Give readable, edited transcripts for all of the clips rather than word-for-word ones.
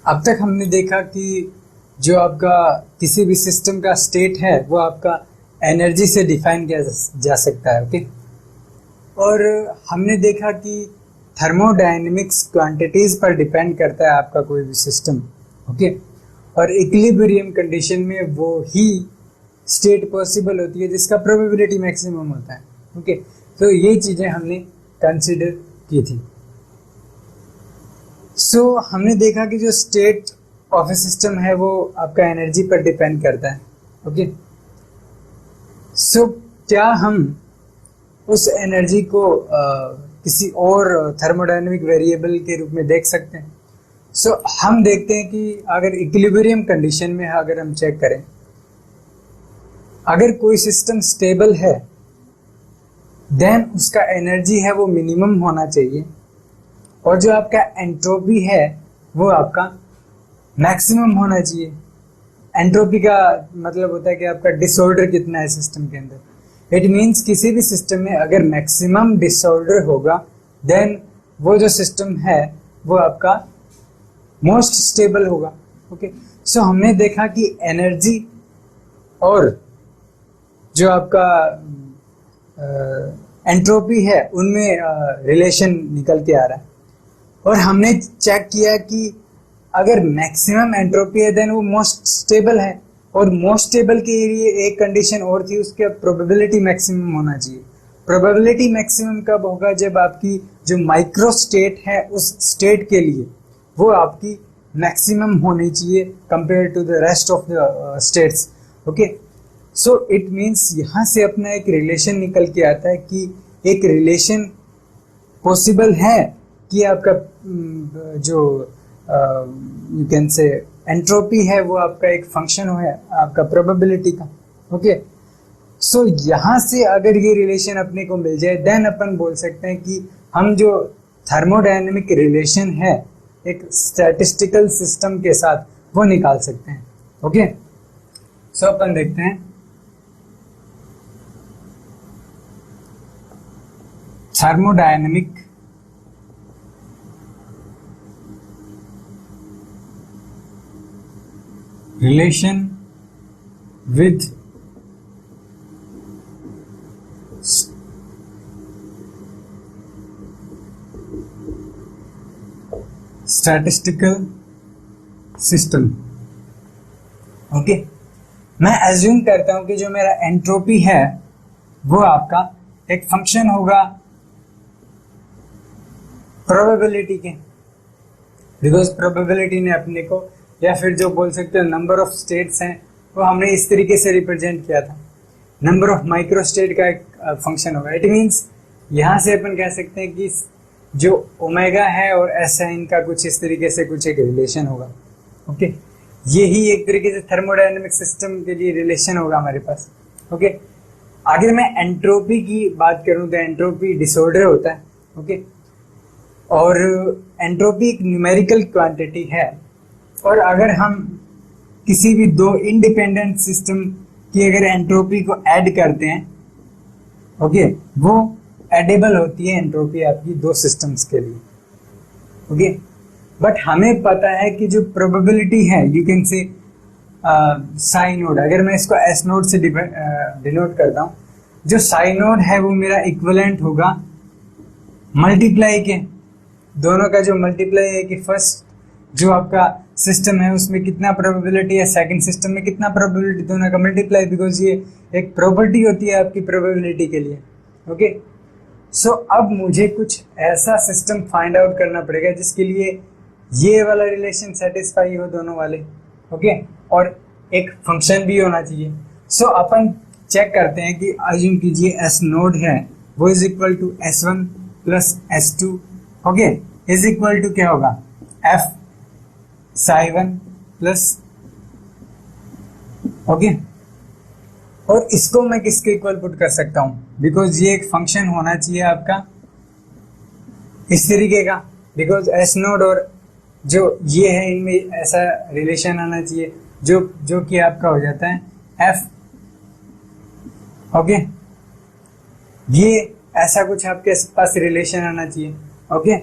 अब तक हमने देखा कि जो आपका किसी भी सिस्टम का स्टेट है वो आपका एनर्जी से डिफाइन किया जा सकता है। ओके, और हमने देखा कि थर्मोडायनेमिक्स क्वांटिटीज पर डिपेंड करता है आपका कोई भी सिस्टम। ओके, और इक्विलिब्रियम कंडीशन में वो ही स्टेट पॉसिबल होती है जिसका प्रोबेबिलिटी मैक्सिमम होता है। ओके, तो ये चीजें हमने कंसिडर की थी। सो हमने देखा कि जो स्टेट ऑफ ए सिस्टम है वो आपका एनर्जी पर डिपेंड करता है। ओके, सो क्या हम उस एनर्जी को किसी और थर्मोडायनेमिक वेरिएबल के रूप में देख सकते हैं? सो हम देखते हैं कि अगर इक्विलिब्रियम कंडीशन में अगर हम चेक करें, अगर कोई सिस्टम स्टेबल है देन उसका एनर्जी है वो मिनिमम होना चाहिए, और जो आपका एंट्रोपी है वो आपका मैक्सिमम होना चाहिए। एंट्रोपी का मतलब होता है कि आपका डिसऑर्डर कितना है सिस्टम के अंदर। इट मीन्स किसी भी सिस्टम में अगर मैक्सिमम डिसऑर्डर होगा देन वो जो सिस्टम है वो आपका मोस्ट स्टेबल होगा। ओके, सो हमने देखा कि एनर्जी और जो आपका एंट्रोपी है उनमें रिलेशन निकल के आ रहा है, और हमने चेक किया कि अगर मैक्सिमम एंट्रोपी है देन वो मोस्ट स्टेबल है, और मोस्ट स्टेबल के लिए एक कंडीशन और थी, उसके प्रोबेबिलिटी मैक्सिमम होना चाहिए। प्रोबेबिलिटी मैक्सिमम कब होगा? जब आपकी जो माइक्रो स्टेट है उस स्टेट के लिए वो आपकी मैक्सिमम होनी चाहिए compare to the rest of the states. Okay, so it means यहाँ से अपना एक रिलेशन निकल के आता है कि एक रिलेशन पॉसिबल है कि आपका जो यू कैन से एंट्रोपी है वो आपका एक फंक्शन है आपका प्रोबेबिलिटी का। ओके, सो यहाँ से अगर ये रिलेशन अपने को मिल जाए देन अपन बोल सकते हैं कि हम जो थर्मोडायनेमिक रिलेशन है एक स्टैटिस्टिकल सिस्टम के साथ वो निकाल सकते हैं। ओके, सो अपन देखते हैं thermodynamic relation with statistical system। Okay, मैं एज्यूम करता हूं कि जो मेरा एंट्रोपी है वो आपका एक फंक्शन होगा प्रोबेबिलिटी के, बिकॉज प्रोबेबिलिटी ने अपने को, या फिर जो बोल सकते हो नंबर ऑफ स्टेट्स हैं वो हमने इस तरीके से रिप्रेजेंट किया था, नंबर ऑफ माइक्रो स्टेट का एक फंक्शन होगा। इट मीन्स यहाँ से अपन कह सकते हैं कि जो ओमेगा है और एस है इनका कुछ इस तरीके से कुछ एक रिलेशन होगा। ओके, यही एक तरीके से थर्मोडायनेमिक सिस्टम के लिए रिलेशन होगा हमारे पास। ओके, अगर मैं एंट्रोपी की बात करूं तो एंट्रोपी डिसऑर्डर होता है। ओके, और एंट्रोपी एक न्यूमेरिकल क्वांटिटी है, और अगर हम किसी भी दो इंडिपेंडेंट सिस्टम की अगर एंट्रोपी को ऐड करते हैं, ओके, वो एडेबल होती है एंट्रोपी आपकी दो सिस्टम्स के लिए। ओके, बट हमें पता है कि जो प्रोबेबिलिटी है यू कैन से साई नोड, अगर मैं इसको एस नोड से डिनोट करता हूं, जो साई नोड है वो मेरा इक्विवेलेंट होगा मल्टीप्लाई के, दोनों का जो मल्टीप्लाई है कि फर्स्ट जो आपका सिस्टम है उसमें कितना प्रोबेबिलिटी है, सेकंड सिस्टम में कितना प्रोबेबिलिटी, दोनों का मल्टीप्लाई, बिकॉज ये एक प्रॉपर्टी होती है आपकी प्रोबेबिलिटी के लिए। ओके, सो अब मुझे कुछ ऐसा सिस्टम फाइंड आउट करना पड़ेगा जिसके लिए ये वाला रिलेशन सेटिस्फाई हो दोनों वाले। ओके, और एक फंक्शन भी होना चाहिए। सो अपन चेक करते हैं कि अज्यूम कीजिए एस नोड है वो is equal to S1 plus S2। Okay, is equal to क्या होगा? F Sai 1 plus. ओके, और इसको मैं किसके इक्वल पुट कर सकता हूं? बिकॉज ये एक फंक्शन होना चाहिए आपका इस तरीके का, बिकॉज एस नोड और जो ये है इनमें ऐसा रिलेशन आना चाहिए जो कि आपका हो जाता है F। ओके, ये ऐसा कुछ आपके पास रिलेशन आना चाहिए। ओके,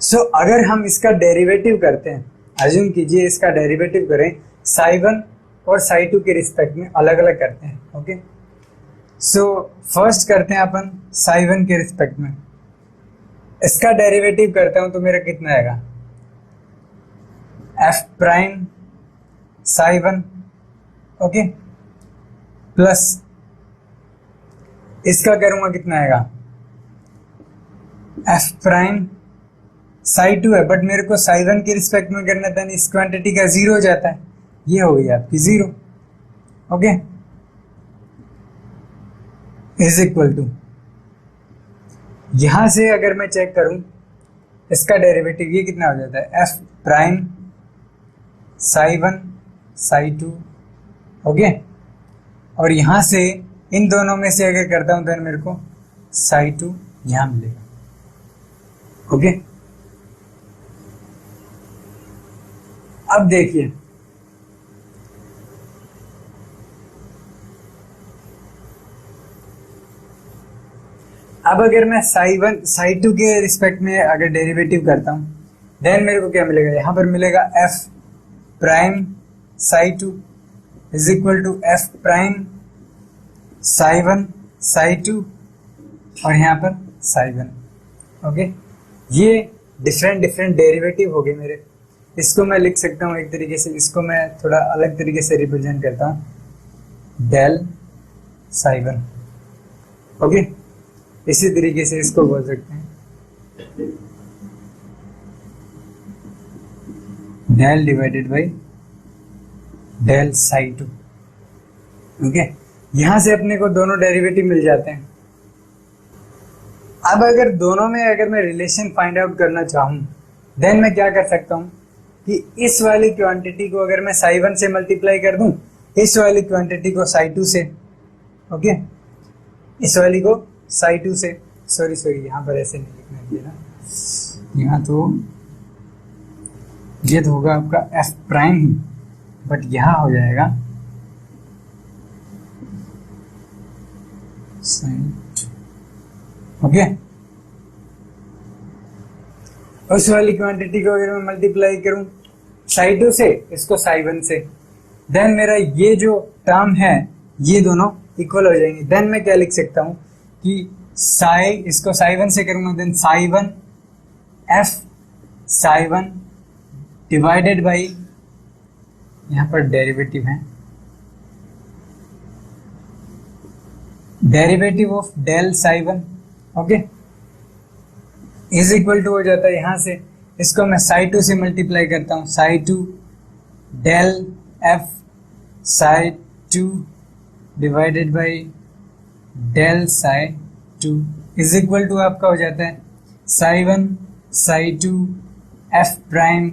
सो अगर हम इसका डेरिवेटिव करते हैं, अज्यूम कीजिए इसका डेरिवेटिव करें साई 1 और साई 2 के रिस्पेक्ट में, अलग अलग करते हैं। ओके, सो फर्स्ट करते हैं अपन साई 1 के रिस्पेक्ट में। इसका डेरिवेटिव करता हूं तो मेरा कितना आएगा, F prime psi 1, okay, plus इसका करूंगा कितना आएगा, एफ प्राइम साई 2 है, बट मेरे को साई 1 के रिस्पेक्ट में करना था, इस क्वांटिटी का जीरो हो जाता है, ये हो गई आपकी zero. Okay, is equal to, यहां से अगर मैं चेक करूं इसका डेरिवेटिव, ये कितना हो जाता है, F prime psi 1 psi 2, okay, और यहां से इन दोनों में से अगर करता हूं तो मेरे को साई 2 यहां मिलेगा। ओके, अब देखिए अब अगर मैं साई 1 साई 2 के रिस्पेक्ट में अगर डेरिवेटिव करता हूं, देन मेरे को क्या मिलेगा, यहां पर मिलेगा F prime psi 2 is equal to F prime psi 1 psi 2 और यहां पर साई 1। ओके, ये डिफरेंट डिफरेंट डेरिवेटिव हो गए मेरे। इसको मैं लिख सकता हूं एक तरीके से, इसको मैं थोड़ा अलग तरीके से रिप्रेजेंट करता हूं, डेल साई 1। ओके, इसी तरीके से इसको बोल सकते हैं del divided by del psi 2। Okay, यहां से अपने को दोनों डेरिवेटिव मिल जाते हैं। अब अगर दोनों में अगर मैं रिलेशन फाइंड आउट करना चाहूं, देन मैं क्या कर सकता हूं कि इस वाली क्वांटिटी को अगर मैं साई 1 से मल्टीप्लाई कर दूं, इस वाली क्वांटिटी को साई 2 से, ओके, इस वाली को साई 2 से, सॉरी यहां पर ऐसे नहीं लिखना चाहिए ना, यहां तो ये तो होगा आपका एफ प्राइम ही, बट यहां हो जाएगा साइन। ओके, उस वाली क्वांटिटी को अगर मैं मल्टीप्लाई करूं साई 2 से, इसको साई 1 से, देन मेरा ये जो टर्म है ये दोनों इक्वल हो जाएंगे। देन मैं क्या लिख सकता हूं कि साई, इसको साई 1 से करूंगा, then psi 1 F psi 1 divided by, यहां पर डेरिवेटिव है, derivative of del psi 1, okay, is equal to हो जाता है, यहां से इसको मैं साई 2 से मल्टीप्लाई करता हूं, psi 2 del F psi 2 divided by del psi 2 is equal to आपका हो जाता है psi 1 psi 2 F prime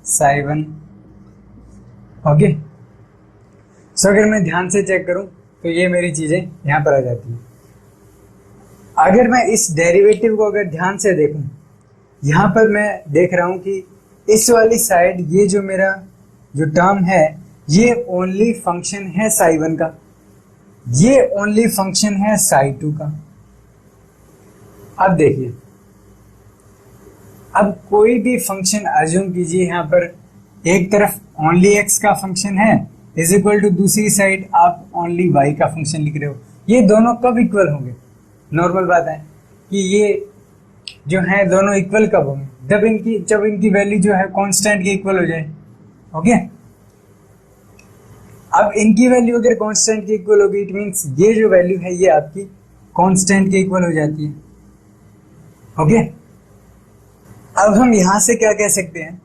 psi 1। Okay, so अगर मैं ध्यान से चेक करूं तो ये मेरी चीजें यहां पर आ जाती है। अगर मैं इस डेरिवेटिव को अगर ध्यान से देखूं, यहां पर मैं देख रहा हूं कि इस वाली साइड ये जो मेरा जो टर्म है ये ओनली फंक्शन है साई 1 का, ये ओनली फंक्शन है साई 2 का। अब देखिए, अब कोई भी फंक्शन अज्यूम कीजिए, यहां पर एक तरफ ओनली एक्स का फंक्शन है इज इक्वल टू दूसरी साइड आप ओनली वाई का फंक्शन लिख रहे हो, ये दोनों कब इक्वल होंगे? नॉर्मल बात है कि ये जो है दोनों इक्वल कब होंगे? जब इनकी वैल्यू जो है कांस्टेंट के इक्वल हो जाए। ओके, अब इनकी वैल्यू अगर कांस्टेंट के इक्वल होगी, इट मींस ये जो वैल्यू है ये आपकी कांस्टेंट के इक्वल हो जाती है। ओके, अब हम यहां से क्या कह सकते हैं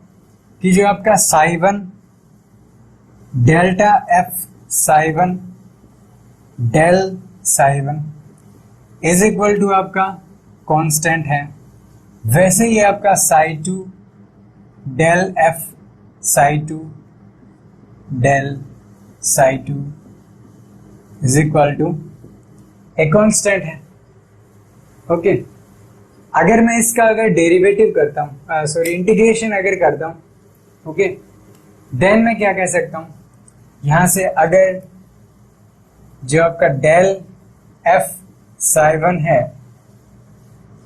कि जो आपका psi 1 delta F psi 1 del psi 1 is equal to आपका कांस्टेंट है, वैसे ही आपका psi 2 del F psi 2 del psi 2 is equal to a constant है। ओके, अगर मैं इसका अगर डेरिवेटिव करता हूं, सॉरी इंटीग्रेशन अगर करता हूं, ओके, देन मैं क्या कह सकता हूं, यहां से अगर जो आपका डेल एफ साई 1 है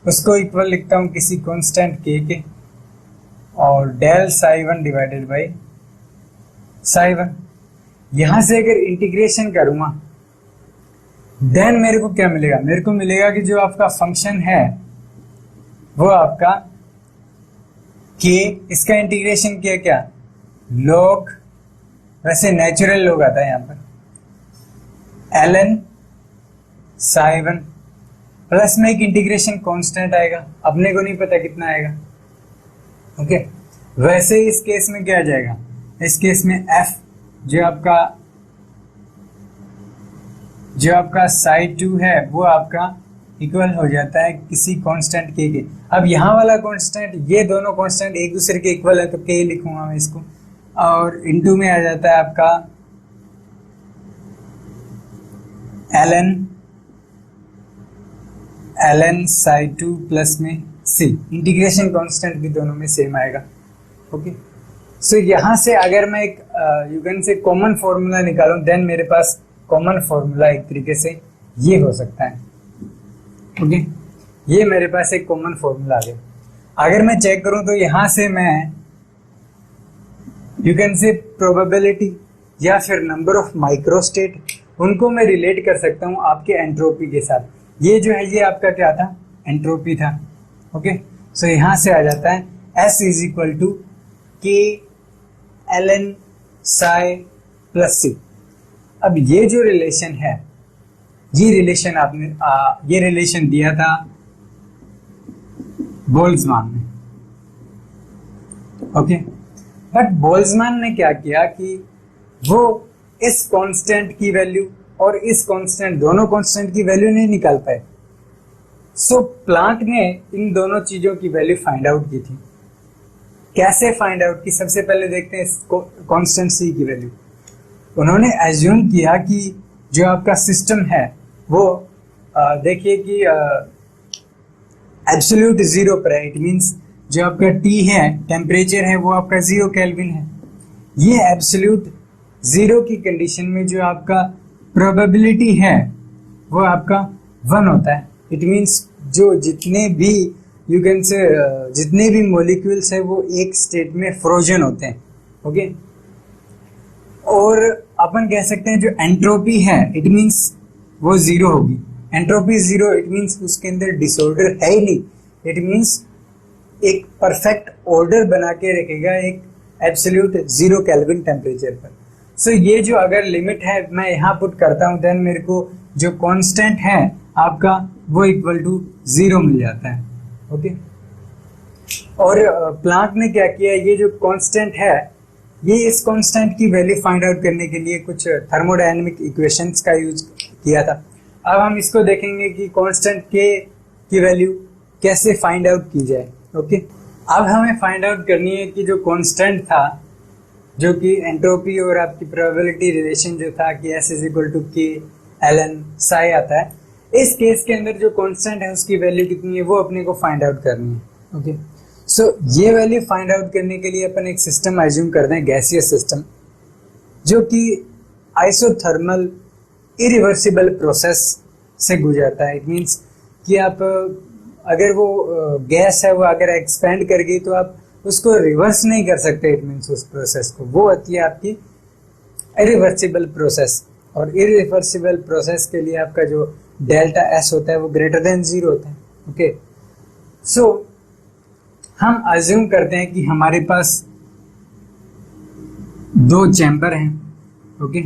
उसको इक्वल लिखता हूं किसी कांस्टेंट के और del psi 1 divided by psi 1। यहां से अगर इंटीग्रेशन करूंगा देन मेरे को क्या मिलेगा, मेरे को मिलेगा कि जो आपका फंक्शन है वो आपका के, इसका इंटीग्रेशन किया क्या log, वैसे नेचुरल log आता है यहां पर, ln साई 1 प्लस में एक इंटीग्रेशन कांस्टेंट आएगा, अपने को नहीं पता कितना आएगा। ओके, वैसे इस केस में क्या आ जाएगा, इस केस में f जो आपका साई 2 है वो आपका इक्वल हो जाता है किसी कांस्टेंट के। अब यहाँ वाला कांस्टेंट, ये दोनों कांस्टेंट एक दूसरे के इक्वल है तो के लिखूंगा मैं इसको, और इनटू में आ जाता है आपका ln साई 2 प्लस में c, इंटीग्रेशन कांस्टेंट भी दोनों में सेम आएगा। ओके, सो यहां से अगर मैं एक यू कैन से कॉमन फॉर्मूला निकालूं देन मेरे पास कॉमन फॉर्मूला एक तरीके से ये हो सकता है। ओके, ये मेरे पास एक कॉमन फॉर्मूला आ गया। अगर मैं चेक करूं तो यहां से मैं यू कैन से प्रोबेबिलिटी या फिर नंबर ऑफ माइक्रोस्टेट, उनको मैं रिलेट कर सकता हूं आपके एंट्रोपी के साथ। ये जो है ये आपका क्या था, एंट्रोपी था। ओके, सो यहां से आ जाता है S इज इक्वल टू के ln साई प्लस सी। अब ये जो रिलेशन है, ये रिलेशन आपने ये रिलेशन दिया था बोल्ट्जमान ने। ओके, बट बोल्ट्जमान ने क्या किया कि वो इस कांस्टेंट की वैल्यू और इस कांस्टेंट, दोनों कांस्टेंट की वैल्यू नहीं निकाल पाए। सो प्लांक ने इन दोनों चीजों की वैल्यू फाइंड आउट की थी। कैसे फाइंड आउट की, सबसे पहले देखते हैं कांस्टेंट सी की वैल्यू। उन्होंने एज्यूम किया कि जो आपका सिस्टम है वो देखिए कि एब्सोल्यूट जीरो पर है। इट मींस जो आपका टी है, टेम्परेचर है, वो आपका 0 केल्विन है। ये एब्सोल्यूट जीरो की कंडीशन में जो आपका प्रोबेबिलिटी है वो आपका 1 होता है। इट मींस जो जितने भी यू कैन से जितने भी मॉलिक्यूल्स है वो एक स्टेट में फ्रोजन होते हैं। ओके, और अपन कह सकते हैं जो एंट्रोपी है इट मींस वो 0 होगी। एंट्रोपी 0 इट मींस उसके अंदर डिसऑर्डर है ही नहीं। इट मींस एक परफेक्ट ऑर्डर बना के रखेगा एक एब्सोल्यूट 0 केल्विन टेम्परेचर पर। सो ये जो अगर लिमिट है मैं यहाँ पुट करता हूँ देन मेरे को जो कांस्टेंट है आपका वो इक्वल टू 0 मिल जाता है। ओके, और प्लांक ने क्या किया, ये जो कांस्टेंट है, ये इस कांस्टेंट की वैल्यू फाइंड आउट करने के लिए कुछ थर्मोडायनेमिक इक्वेशंस का यूज किया था। अब हम इसको देखेंगे कि कांस्टेंट के की वैल्यू कैसे फाइंड आउट की जाए। ओके, अब हमें फाइंड आउट करनी है कि जो कांस्टेंट था, जो कि एंट्रोपी और आपकी प्रोबेबिलिटी रिलेशन जो था कि S इज इक्वल टू के ln साई आता है, इस केस के अंदर जो कांस्टेंट है उसकी वैल्यू कितनी है वो अपने को फाइंड आउट करनी है। ओके, सो ये वैल्यू फाइंड आउट करने के लिए अपन एक सिस्टम एज्यूम करते हैं, गैसियस सिस्टम, जो कि आइसोथर्मल इरिवर्सिबल प्रोसेस से गुजरता है। इट मींस कि आप अगर वो गैस है वो अगर एक्सपेंड कर गई तो आप उसको रिवर्स नहीं कर सकते। इट मींस उस प्रोसेस को, वो होती है आपकी इरिवर्सिबल प्रोसेस। और इरिवर्सिबल प्रोसेस के लिए आपका जो डेल्टा एस होता है वो ग्रेटर देन 0 होता है। ओके, सो हम अज्यूम करते हैं कि हमारे पास 2 चैम्बर हैं। ओके,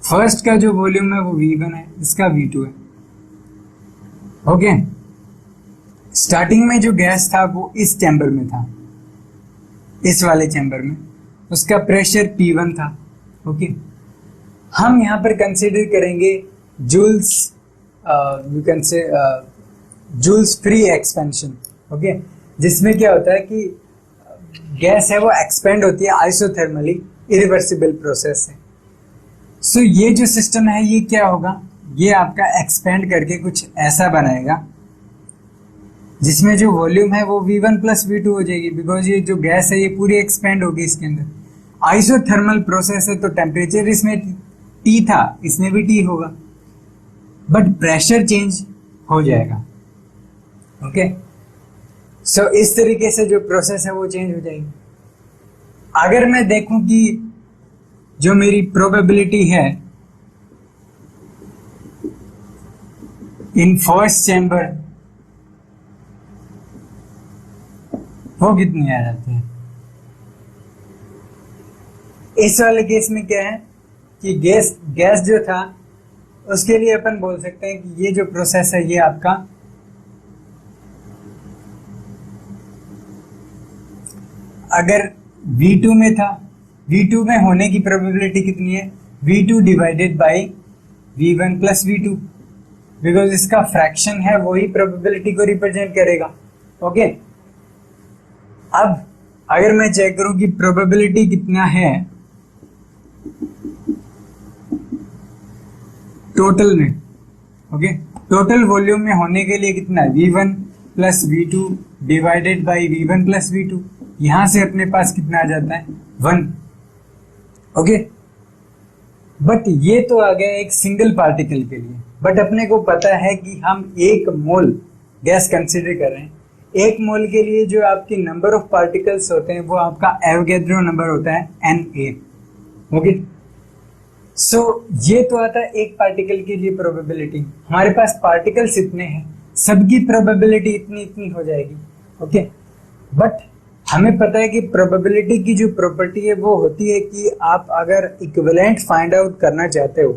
फर्स्ट का जो वॉल्यूम है वो V1 है, इसका V2 है। ओके, स्टार्टिंग में जो गैस था वो इस चैम्बर में था, इस वाले चैम्बर में, उसका प्रेशर P1 था। ओके, हम यहाँ पर कंसीडर करेंगे Joule's, you can say Joule's free expansion. Okay, जिसमें क्या होता है कि गैस है वो एक्सपेंड होती है आइसोथर्मली, इरिवर्सिबल प्रोसेस है। सो ये जो सिस्टम है ये क्या होगा, ये आपका एक्सपेंड करके कुछ ऐसा बनाएगा जिसमें जो वॉल्यूम है वो V1 प्लस V2 हो जाएगी, बिकॉज ये जो गैस है ये पूरी एक्सपेंड होगी इसके अंदर। आइसोथर्मल प्रोसेस है तो टेम्परेचर इसमें T था, इसमें भी T होगा, बट प्रेशर चेंज हो जाएगा। ओके, सो इस तरीके से जो प्रोसेस है वो चेंज हो जाएगी। अगर मैं देखूं कि जो मेरी प्रोबेबिलिटी है इन फर्स्ट चैम्बर वो कितनी आ जाती है, इस वाले केस में क्या है कि गैस जो था उसके लिए अपन बोल सकते हैं कि ये जो प्रोसेस है ये आपका अगर V2 में था, V2 में होने की प्रोबेबिलिटी कितनी है, V2 divided by V1 plus V2, because इसका फ्रैक्शन है वही प्रोबेबिलिटी को रिप्रेजेंट करेगा। ओके, अब अगर मैं चेक करूं कि प्रोबेबिलिटी कितना है टोटल में, ओके, टोटल वॉल्यूम में होने के लिए कितना है, V1 plus V2 divided by V1 plus V2, यहां से अपने पास कितना आ जाता है 1। ओके, बट ये तो आ गया एक सिंगल पार्टिकल के लिए, बट अपने को पता है कि हम 1 मोल गैस कंसीडर कर रहे हैं। 1 मोल के लिए जो आपकी नंबर ऑफ पार्टिकल्स होते हैं वो आपका एवोगैड्रो नंबर होता है Na। ओके, सो ये तो आता है एक पार्टिकल के लिए प्रोबेबिलिटी। हमारे पास पार्टिकल्स इतने हैं, सबकी प्रोबेबिलिटी इतनी इतनी हो जाएगी। ओके, बट हमें पता है कि प्रोबेबिलिटी की जो प्रॉपर्टी है वो होती है कि आप अगर इक्विवेलेंट फाइंड आउट करना चाहते हो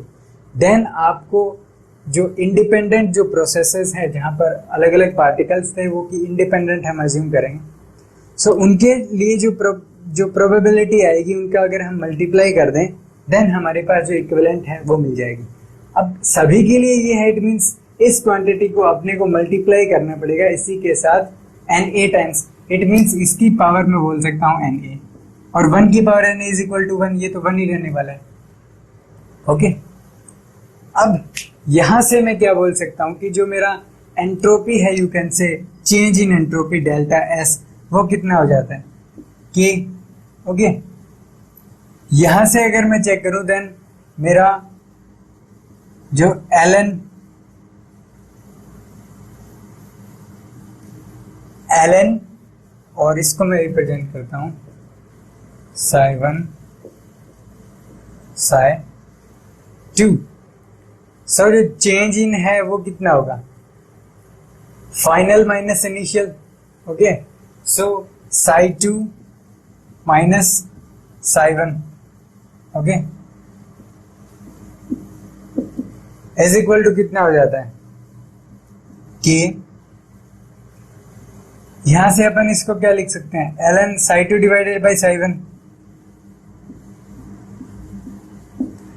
देन आपको जो इंडिपेंडेंट जो प्रोसेसेस है जहां पर अलग अलग पार्टिकल्स थे वो कि इंडिपेंडेंट हम अज्यूम करेंगे। सो उनके लिए जो प्रोबेबिलिटी आएगी उनका अगर हम मल्टीप्लाई कर दें देन हमारे पास जो इक्विवेलेंट है वो मिल जाएगी। अब सभी के लिए ये है, इट मींस इस क्वांटिटी को अपने को मल्टीप्लाई करना पड़ेगा इसी के साथ Na टाइम्स, इट मींस इसकी पावर में बोल सकता हूं Na, और 1 की power Na is equal to 1, ये तो 1 ही रहने वाला है। ओके, अब यहां से मैं क्या बोल सकता हूं कि जो मेरा एंट्रोपी है, यू कैन से change in entropy delta S, वो कितना हो जाता है K। ओके, यहां से अगर मैं चेक करूं देन मेरा जो ln और इसको मैं रिप्रेजेंट करता हूं psi1 psi2। सो जो चेंज इन है वो कितना होगा, final minus initial. Okay, so psi2 minus psi1, okay, is equal to कितना हो जाता है K। यहां से अपन इसको क्या लिख सकते हैं, ln psi2 divided by psi1।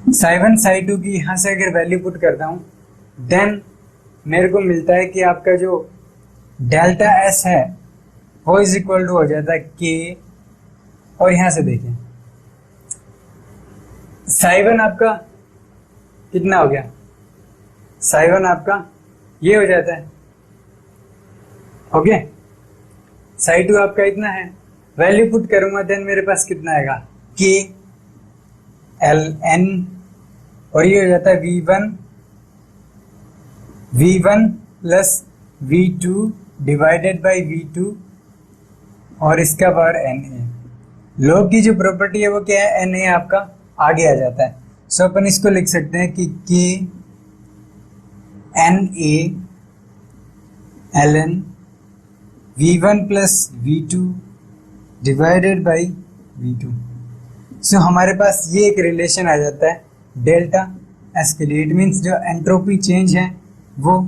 psi1 psi2 की यहां से अगर वैल्यू पुट करता हूं देन मेरे को मिलता है कि आपका जो डेल्टा एस है वो इज इक्वल टू हो जाता है K। और यहां से देखिए psi1 आपका कितना हो गया, psi1 आपका ये हो जाता है। ओके, psi2 आपका इतना है, वैल्यू पुट करूंगा देन मेरे पास कितना आएगा K ln, और ये हो जाता है V1 plus V2 divided by V2 और इसका पावर Na। लॉग की जो प्रॉपर्टी है वो क्या है, Na आपका आगे आ जाता है। सो अपन इसको लिख सकते हैं कि K Na ln V1 plus V2 divided by V2। सो हमारे पास ये एक रिलेशन आ जाता है डेल्टा एस के लिए, इट मीन्स जो एंट्रोपी चेंज है वो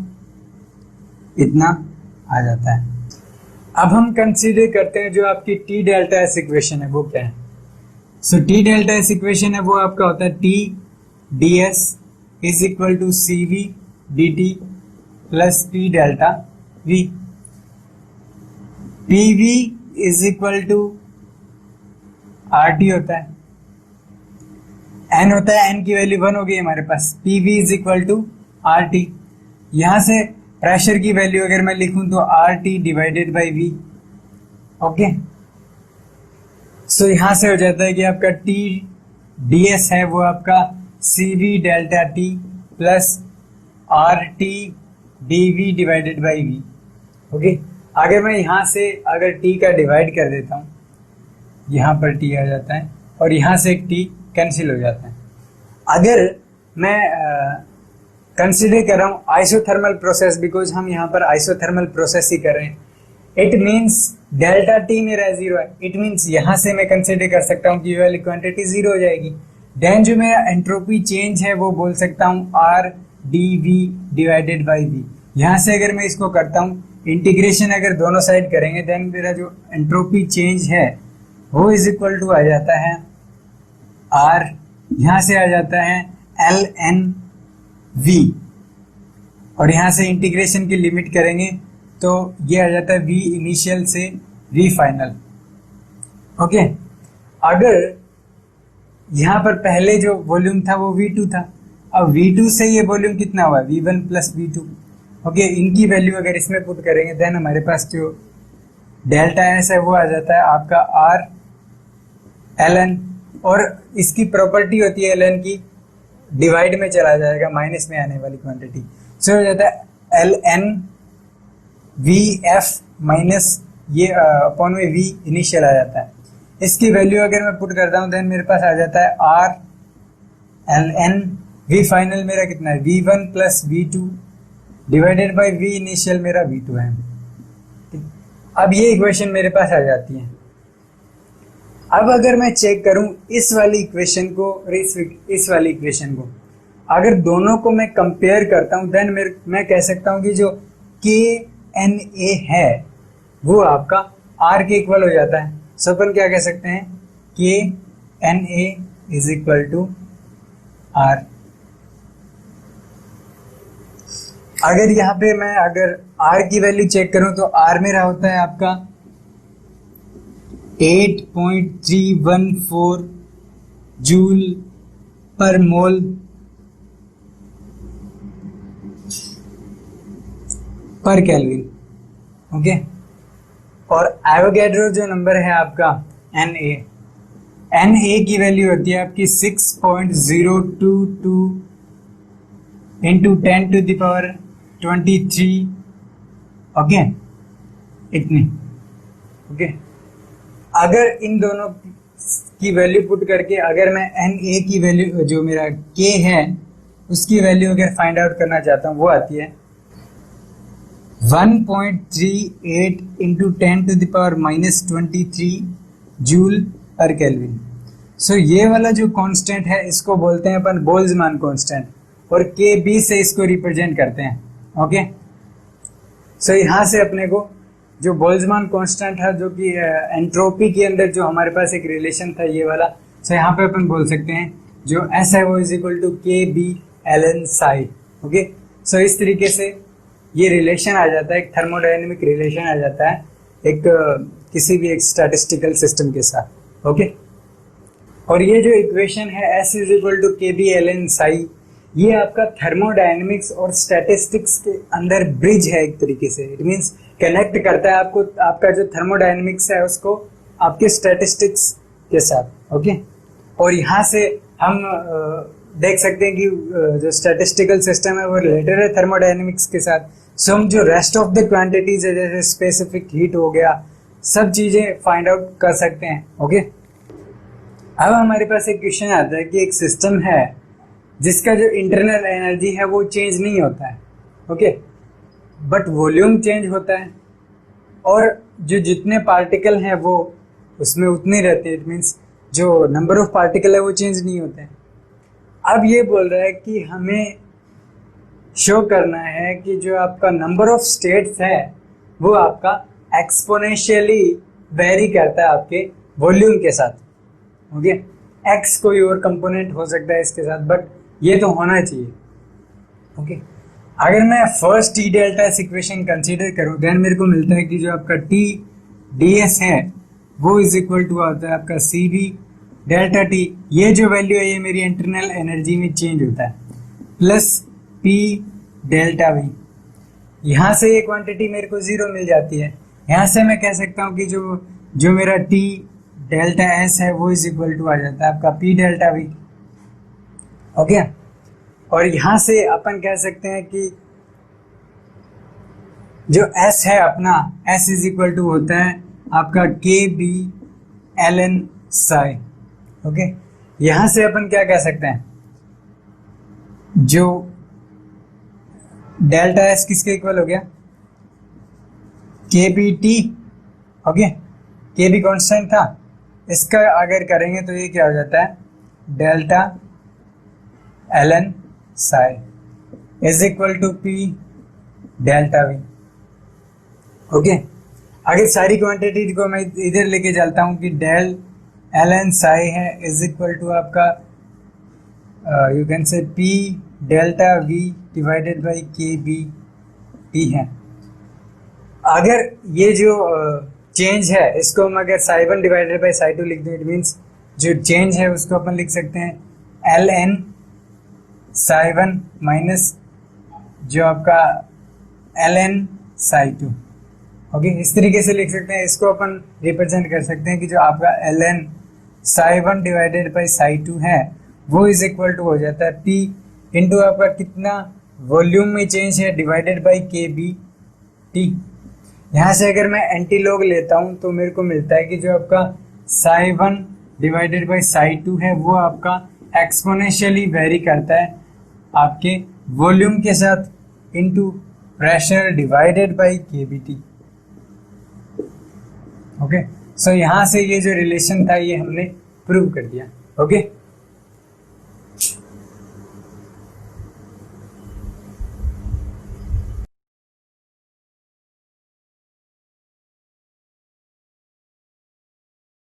इतना आ जाता है। अब हम कंसीडर करते हैं जो आपकी टी डेल्टा एस इक्वेशन है वो क्या है। So T delta S equation है वो आपका होता है T D S is equal to C V D T plus P delta V. P V is equal to R T होता है, एन होता है, एन की वैल्यू 1 हो गई हमारे पास, P V is equal to R T. यहां से प्रेशर की वैल्यू अगर मैं लिखूं तो R T divided by V. Okay, so यहां से हो जाता है कि आपका टी डी एस है वो आपका C V delta T plus R T D V divided by V. Okay, अगर मैं यहाँ से अगर टी का डिवाइड कर देता हूँ, यहाँ पर टी आ जाता है और यहाँ से एक टी कैंसिल हो जाता है। अगर मैं कंसिडर कर रहा हूँ आइसोथर्मल प्रोसेस, बिकॉज हम यहाँ पर आइसोथर्मल प्रोसेस ही कर रहे हैं, इट मीन्स डेल्टा टी मेरा जीरो है। इट मीन्स यहाँ से मैं कंसिडर कर सकता हूँ कि ये वाली क्वांटिटी जीरो हो जाएगी। देन जो मेरा एंट्रोपी चेंज है वो बोल सकता हूँ R D V divided by V. यहाँ से अगर मैं इसको करता हूँ इंटीग्रेशन, अगर दोनों साइड करेंगे देन मेरा जो एंट्रोपी चेंज है वो इज इक्वल टू आ जाता है आर, यहाँ से आ जाता है एल एन वी, और यहाँ से इंटीग्रेशन की लिमिट करेंगे तो ये आ जाता है वी इनिशियल से वी फाइनल। ओके, अगर यहाँ पर पहले जो वॉल्यूम था वो V2 था, अब V2 से ये वॉल्यूम कितना हुआ V1 प्लस V2। ओके, इनकी वैल्यू अगर इसमें पुट करेंगे देन हमारे पास जो डेल्टा एस है वो आ जाता है आपका आर एल एन, और इसकी प्रॉपर्टी होती है एल एन की, डिवाइड में चला जाएगा माइनस में आने वाली क्वांटिटी, सो हो जाता है L N V F minus ये अपॉन में वी इनिशियल आ जाता है। इसकी वैल्यू अगर मैं पुट करता हूँ देन मेरे पास आ जाता है R L N V final मेरा कितना है V1 plus V2 divided by V initial मेरा V2 है। अब ये इक्वेशन मेरे पास आ जाती है। अब अगर मैं चेक करूं इस वाली इक्वेशन को और इस वाली इक्वेशन को, अगर दोनों को मैं कंपेयर करता हूं देन मैं कह सकता हूं कि जो के एन ए है वो आपका आर के इक्वल हो जाता है। सो अपन क्या कह सकते हैं के N A is equal to R. अगर यहाँ पे मैं अगर आर की वैल्यू चेक करूं तो आर मेरा होता है आपका 8.314 जूल पर मोल पर केल्विन। ओके, और एवोगैड्रो जो नंबर है आपका एन ए की वैल्यू होती है आपकी 6.022 into 10 to the power 23। Okay, इतनी। ओके, अगर इन दोनों की वैल्यू पुट करके अगर मैं एन ए की वैल्यू जो मेरा के है उसकी वैल्यू अगर फाइंड आउट करना चाहता हूँ वो आती है 1.38 into 10 to the power minus 23 joule पर केल्विन। सो ये वाला जो कांस्टेंट है इसको बोलते हैं अपन बोल्ट्जमान कांस्टेंट, और के बी से इसको रिप्रेजेंट करते हैं। ओके, सो यहाँ से अपने को जो बोल्ट्जमान कांस्टेंट है जो कि एंट्रोपी के अंदर जो हमारे पास एक रिलेशन था ये वाला, सो यहाँ पे अपन बोल सकते हैं जो एस है वो is equal to K B L N psi. Okay, so इस तरीके से ये रिलेशन आ जाता है, एक थर्मोडायनेमिक रिलेशन आ जाता है एक किसी भी एक स्टैटिस्टिकल सिस्टम के साथ। ओके, और ये जो इक्वेशन है S is equal to K B L N Sai, ये आपका थर्मोडायनेमिक्स और स्टैटिस्टिक्स के अंदर ब्रिज है एक तरीके से। इट मींस कनेक्ट करता है आपको, आपका जो थर्मोडायनेमिक्स है उसको आपके स्टैटिस्टिक्स के साथ। ओके, और यहाँ से हम देख सकते हैं कि जो स्टैटिस्टिकल सिस्टम है वो रिलेटेड है थर्मोडायनेमिक्स के साथ। सो हम जो रेस्ट ऑफ द क्वांटिटीज है जैसे स्पेसिफिक हीट हो गया, सब चीजें फाइंड आउट कर सकते हैं। ओके, अब हमारे पास एक क्वेश्चन आता है कि एक सिस्टम है जिसका जो इंटरनल एनर्जी है वो चेंज नहीं होता है। ओके, बट वॉल्यूम चेंज होता है, और जो जितने पार्टिकल हैं वो उसमें उतने रहते हैं। इट मीन्स जो नंबर ऑफ पार्टिकल है वो चेंज नहीं होते हैं। अब ये बोल रहा है कि हमें शो करना है कि जो आपका नंबर ऑफ स्टेट्स है वो आपका एक्सपोनेंशियली वेरी करता है आपके वॉल्यूम के साथ। ओके, एक्स कोई और कंपोनेंट हो सकता है इसके साथ, बट ये तो होना चाहिए। ओके, अगर मैं first T delta S equation consider करूं देन मेरे को मिलता है कि जो आपका टी डी एस है वो इज इक्वल टू आता है आपका सी बी डेल्टा टी। ये जो वैल्यू है ये मेरी इंटरनल एनर्जी में चेंज होता है, प्लस पी डेल्टा वी। यहाँ से ये क्वांटिटी मेरे को जीरो मिल जाती है। यहाँ से मैं कह सकता हूँ कि जो मेरा टी डेल्टा एस है वो इज इक्वल टू आ जाता है आपका पी डेल्टा वी। ओके, और यहाँ से अपन कह सकते हैं कि जो एस है अपना, एस इज इक्वल टू होता है आपका K B L N psi. Okay, यहां से अपन क्या कह सकते हैं, जो डेल्टा एस किसके इक्वल हो गया, के बी टी। ओके, के बी कॉन्स्टेंट था, इसका अगर करेंगे तो ये क्या हो जाता है, delta L N psi is equal to P delta V. Okay, अगर सारी क्वांटिटी को मैं इधर लेके चलता हूं कि डेल एल एन साई है इज इक्वल टू आपका यू कैन से P delta we divided by के बी टी है। अगर ये जो चेंज है इसको हम अगर Sai one divided by psi to लिख दें, इट मीन्स जो चेंज है उसको अपन लिख सकते हैं L N psi one minus जो आपका L N psi two. Okay, इस तरीके से लिख सकते हैं, इसको अपन रिप्रेजेंट कर सकते हैं कि जो आपका L N psi one divided by psi two है वो इज इक्वल टू हो जाता है पी इंटू आपका कितना वॉल्यूम में चेंज है डिवाइडेड बाई के बी टी। यहां से अगर मैं एंटी लॉग लेता हूं तो मेरे को मिलता है कि जो आपका Sai one divided by psi two है वो आपका एक्सपोनेंशियली वेरी करता है आपके वॉल्यूम के साथ इनटू प्रेशर डिवाइडेड बाई के बी टी। ओके, सो यहां से ये जो रिलेशन था ये हमने प्रूव कर दिया। ओके।